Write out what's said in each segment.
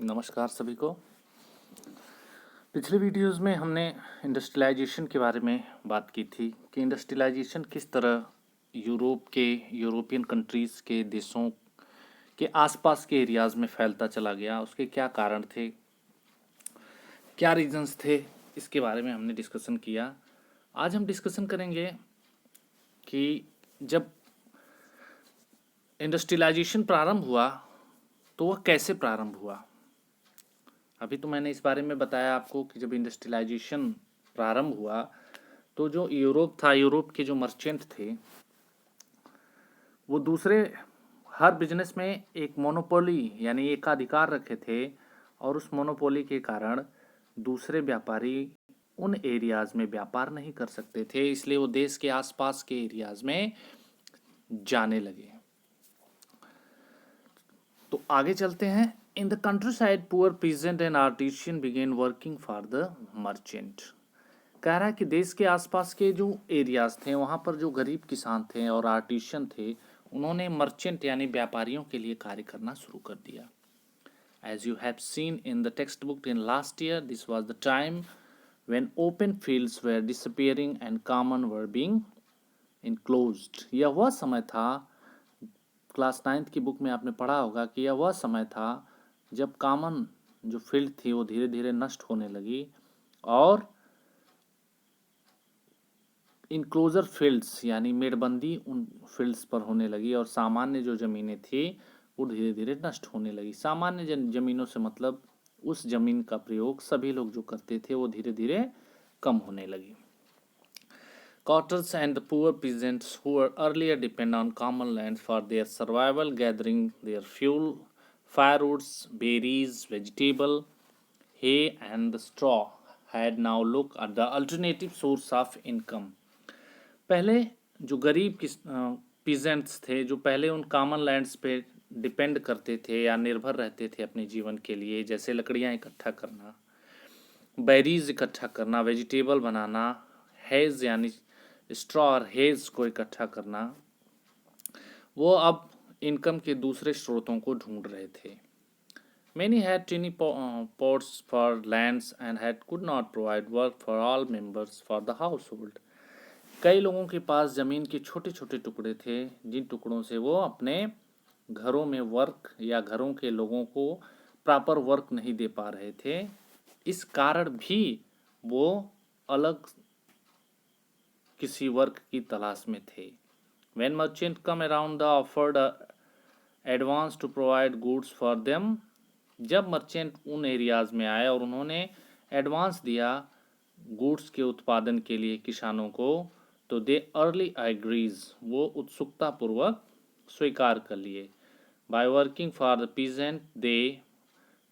नमस्कार सभी को। पिछले वीडियोस में हमने इंडस्ट्रियलाइजेशन के बारे में बात की थी कि इंडस्ट्रियलाइजेशन किस तरह यूरोपियन कंट्रीज़ के देशों के आसपास के एरियाज़ में फैलता चला गया, उसके क्या कारण थे, क्या रीजंस थे, इसके बारे में हमने डिस्कशन किया। आज हम डिस्कशन करेंगे कि जब इंडस्ट्रियलाइजेशन प्रारंभ हुआ तो वह कैसे प्रारंभ हुआ। अभी तो मैंने इस बारे में बताया आपको कि जब इंडस्ट्रियलाइजेशन प्रारंभ हुआ तो जो यूरोप था, यूरोप के जो मर्चेंट थे वो दूसरे हर बिजनेस में एक मोनोपोली यानी एकाधिकार रखे थे, और उस मोनोपोली के कारण दूसरे व्यापारी उन एरियाज़ में व्यापार नहीं कर सकते थे, इसलिए वो देश के आसपास के एरियाज़ में जाने लगे। तो आगे चलते हैं। In the countryside poor peasant and artisan begin working for the merchant. कह रहा है कि देश के आसपास के जो एरियाज थे वहाँ पर जो गरीब किसान थे और आर्टिशियन थे, उन्होंने मर्चेंट यानी व्यापारियों के लिए कार्य करना शुरू कर दिया। As you have seen in the textbook in last year, this was the time when open fields were disappearing and common were being enclosed. यह वह समय था, क्लास 9th की बुक में आपने पढ़ा होगा कि यह वह समय था जब कॉमन जो फील्ड थी वो धीरे धीरे नष्ट होने लगी और इनक्लोजर फील्ड्स यानी मेड़बंदी उन फील्ड्स पर होने लगी, और सामान्य जो ज़मीनें थी वो धीरे धीरे नष्ट होने लगी। सामान्य ज़मीनों से मतलब उस ज़मीन का प्रयोग सभी लोग जो करते थे वो धीरे धीरे कम होने लगी। Cotters and the poor peasants who were earlier dependent on common land for their survival, gathering their fuel, firewoods, berries, vegetable, hay and the straw, had now looked at the alternative source of income. पहले जो गरीब peasants थे, जो पहले उन common lands पे depend करते थे या निर्भर रहते थे अपने जीवन के लिए, जैसे लकड़ियाँ इकट्ठा करना, बेरीज इकट्ठा करना, वेजिटेबल बनाना, हेज यानी स्ट्रॉ और हेज को इकट्ठा करना, वो अब इनकम के दूसरे स्रोतों को ढूंढ रहे थे। Many had tiny pots for lands and had could not provide work for all members for the household. कई लोगों के पास ज़मीन के छोटे छोटे टुकड़े थे जिन टुकड़ों से वो अपने घरों में वर्क या घरों के लोगों को प्रॉपर वर्क नहीं दे पा रहे थे, इस कारण भी वो अलग किसी वर्क की तलाश में थे। When merchants come around the offered advance to provide goods for them, जब मर्चेंट उन एरियाज़ में आए और उन्होंने एडवांस दिया गुड्स के उत्पादन के लिए किसानों को, तो दे अर्ली एग्रीज, वो उत्सुकतापूर्वक स्वीकार कर लिए। By working for the peasant they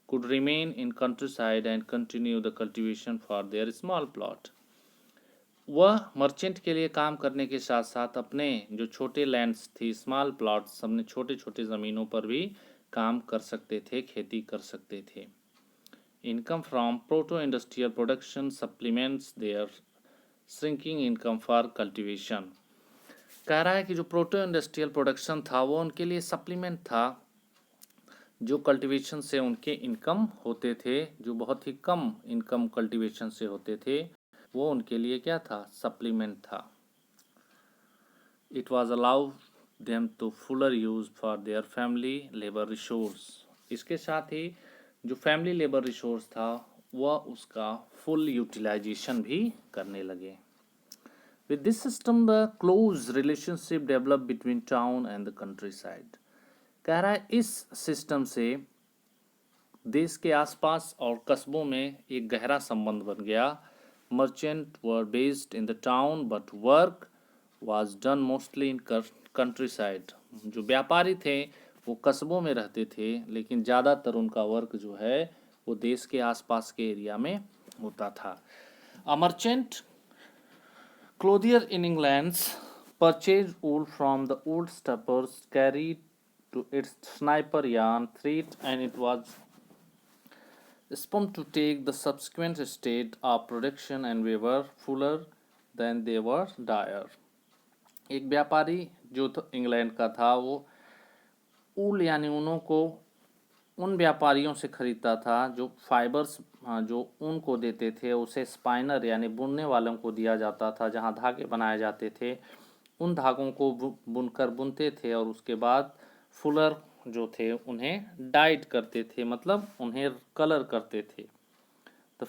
could remain in countryside and continue the cultivation for their small plot. वह मर्चेंट के लिए काम करने के साथ साथ अपने जो छोटे लैंड्स थी, स्मॉल प्लॉट्स, अपने छोटे छोटे ज़मीनों पर भी काम कर सकते थे, खेती कर सकते थे। Income from proto industrial production supplements their shrinking income for cultivation. कह रहा है कि जो प्रोटो इंडस्ट्रियल प्रोडक्शन था वो उनके लिए सप्लीमेंट था, जो कल्टीवेशन से उनके इनकम होते थे, जो बहुत ही कम इनकम कल्टीवेशन से होते थे, वो उनके लिए क्या था, सप्लीमेंट था। It was allow them to fuller use for their family labour resource. इसके साथ ही जो फैमिली लेबर रिसोर्स था वह उसका फुल यूटिलाइजेशन भी करने लगे। With this system the close relationship develop between town and the country side. कह रहा है इस सिस्टम से देश के आसपास और कस्बों में एक गहरा संबंध बन गया। Merchant were based in the town but work was done mostly in country side. जो व्यापारी थे वो कस्बों में रहते थे, लेकिन ज़्यादातर उनका वर्क जो है वो देश के आसपास के एरिया में होता था। A merchant clothier in England purchase wool from the wool stuffers, carried to its sniper yarn thread, and it was spun to take the subsequent state of production, and we were fuller than they were dire. एक व्यापारी जो England का था वो ऊल यानी ऊनों को उन व्यापारियों से खरीदता था जो फाइबर्स, जो ऊन को देते थे उसे स्पाइनर यानी बुनने वालों को दिया जाता था, जहाँ धागे बनाए जाते थे उन धागों को बुनकर बुनते थे और उसके बाद फुलर जो थे उन्हें डाइड करते थे, मतलब उन्हें कलर करते थे। The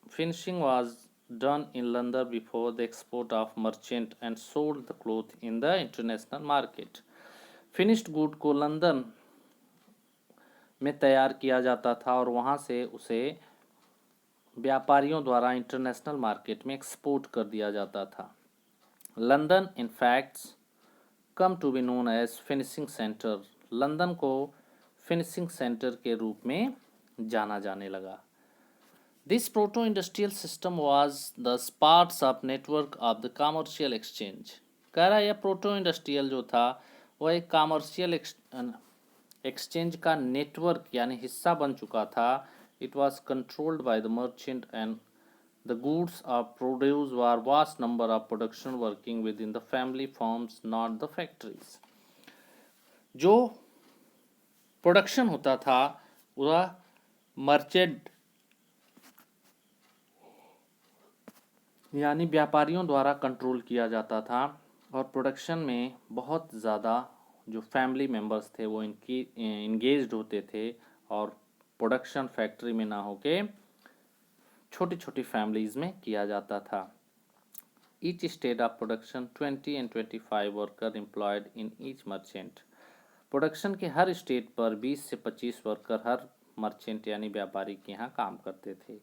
finishing was done in London before the export of merchant and sold the cloth in the international market. Finished good को लंदन में तैयार किया जाता था और वहाँ से उसे व्यापारियों द्वारा इंटरनेशनल मार्केट में एक्सपोर्ट कर दिया जाता था। London in facts come to be known as finishing centre. London को फिनिशिंग सेंटर के रूप में जाना जाने लगा। This proto industrial system was the parts of network of the commercial exchange. कह रहा है यह प्रोटो इंडस्ट्रियल जो था वह एक कॉमर्शियल एक्सचेंज का नेटवर्क यानी हिस्सा बन चुका था। It was controlled by the merchant and the goods are produce were vast number of production working within the family forms not the factories. जो प्रोडक्शन होता था वह मर्चेंट यानी व्यापारियों द्वारा कंट्रोल किया जाता था और प्रोडक्शन में बहुत ज़्यादा जो फैमिली मेंबर्स थे वो इनकी इंगेज्ड होते थे और प्रोडक्शन फैक्ट्री में ना होके छोटी छोटी फैमिलीज में किया जाता था। Each state of production 20 and 25 worker employed in each merchant. Production के हर स्टेट पर 20 से 25 वर्कर हर मर्चेंट यानी व्यापारी के यहाँ काम करते थे।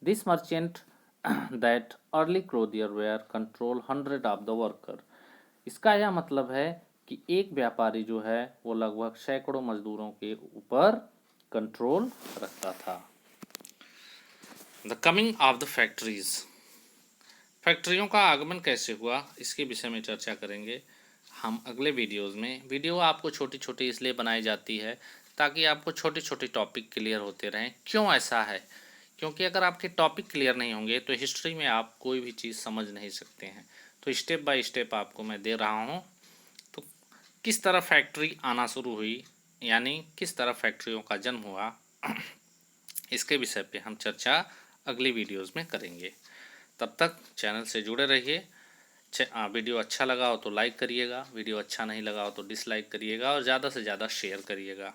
This merchant that early clothier were control 100 of the worker. इसका यह मतलब है कि एक व्यापारी जो है वो लगभग सैकड़ों मजदूरों के ऊपर कंट्रोल रखता था। The coming of the factories. फैक्ट्रियों का आगमन कैसे हुआ इसके विषय में चर्चा करेंगे हम अगले वीडियोज़ में। वीडियो आपको छोटी छोटी इसलिए बनाई जाती है ताकि आपको छोटे छोटे टॉपिक क्लियर होते रहें। क्यों ऐसा है? क्योंकि अगर आपके टॉपिक क्लियर नहीं होंगे तो हिस्ट्री में आप कोई भी चीज़ समझ नहीं सकते हैं। तो स्टेप बाय स्टेप आपको मैं दे रहा हूँ। तो किस तरह फैक्ट्री आना शुरू हुई यानी किस तरह फैक्ट्रियों का जन्म हुआ इसके विषय पे हम चर्चा अगली वीडियोज़ में करेंगे। तब तक चैनल से जुड़े रहिए। वीडियो अच्छा लगा हो तो लाइक करिएगा, वीडियो अच्छा नहीं लगा हो तो डिसलाइक करिएगा और ज़्यादा से ज़्यादा शेयर करिएगा।